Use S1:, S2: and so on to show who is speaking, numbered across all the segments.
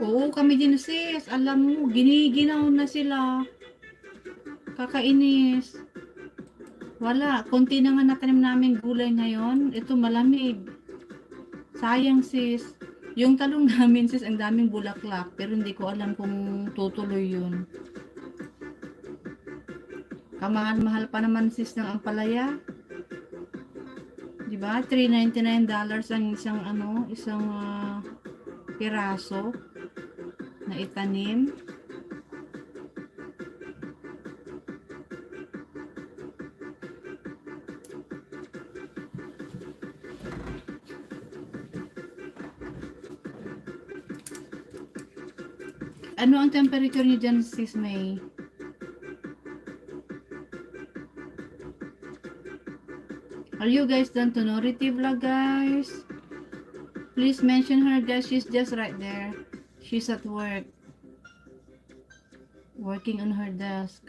S1: Oo, kami din sis. Alam mo, giniginaw na sila. Kakainis. Wala, konti na nga natanim namin gulay ngayon. Ito malamig. Sayang sis. Yung talong namin sis, ang daming bulaklak. Pero hindi ko alam kung tutuloy yun. Kamahal-mahal pa naman sis ng ampalaya. Diba? $399 ang isang isang piraso na itanim. Ano ang temperature niyo dyan, sis May? Are you guys done to Nority vlog, guys? Please mention her, guys. She's just right there. She's at work. Working on her desk.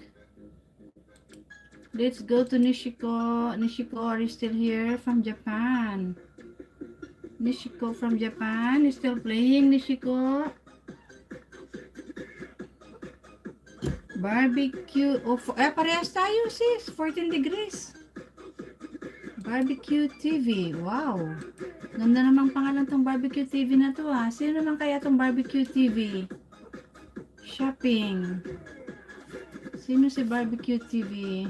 S1: Let's go to Nishiko. Nishiko, are you still here? From Japan. Nishiko from Japan. You still playing, Nishiko? Barbecue. Oh, parehas tayo, sis. 14 degrees. Barbecue TV. Wow. Ganda namang pangalan tong Barbecue TV na to ah. Sino naman kaya tong Barbecue TV? Shopping. Sino si Barbecue TV?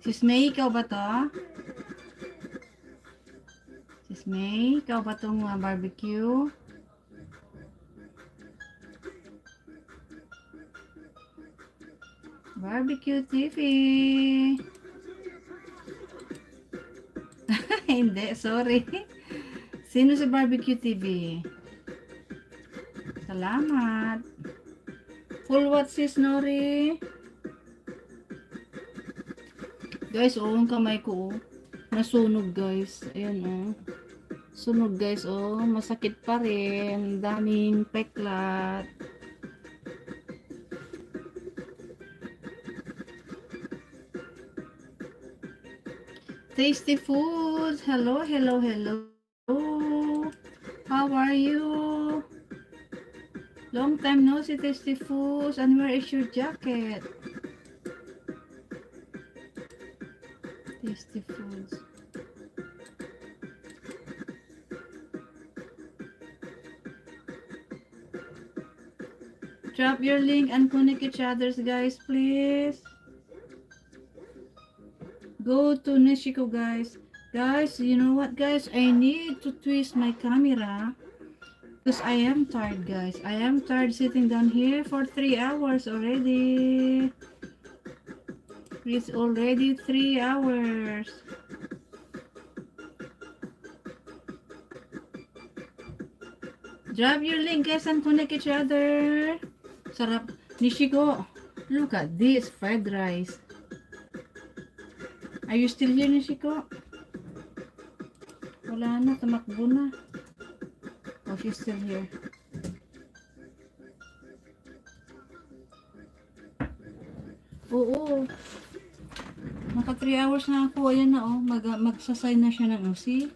S1: Sis May, ikaw ba to? Sis May, ikaw ba tong barbecue? Barbecue TV. Hindi, sorry. Sino si Barbecue TV? Salamat. Full what sis Nori? Guys, ang kamay ko nasunog guys. Ayan sunog guys, masakit pa rin. Daming peklat. Tasty Foods. Hello, hello, hello. How are you? Long time no see, Tasty Foods. And where is your jacket? Tasty Foods. Drop your link and connect each others, guys, please. Go to Nishiko, guys. Guys, you know what, guys? I need to twist my camera because I am tired, guys. I am tired sitting down here for 3 hours already. It's already 3 hours. Drop your link, guys, and connect each other. Sarap. Nishiko, look at this fried rice. Are you still here, Nishiko? Wala na, tumakbo na. Oh, she's still here. Oo. Naka 3 hours na ako. Ayan na, magsasay na siya ng, see?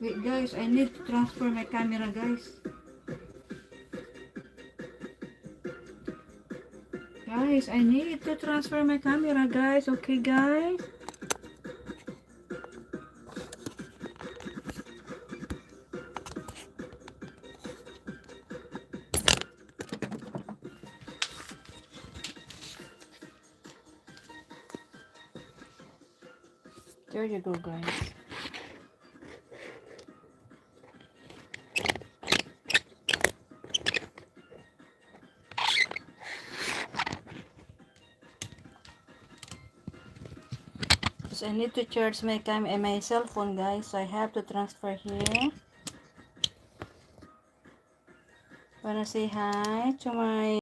S1: Wait, guys, I need to transfer my camera, guys. Guys, I need to transfer my camera, guys. Okay, guys? There you go, guys. So I need to charge my camera and my cell phone, guys. So I have to transfer here. Wanna say hi to my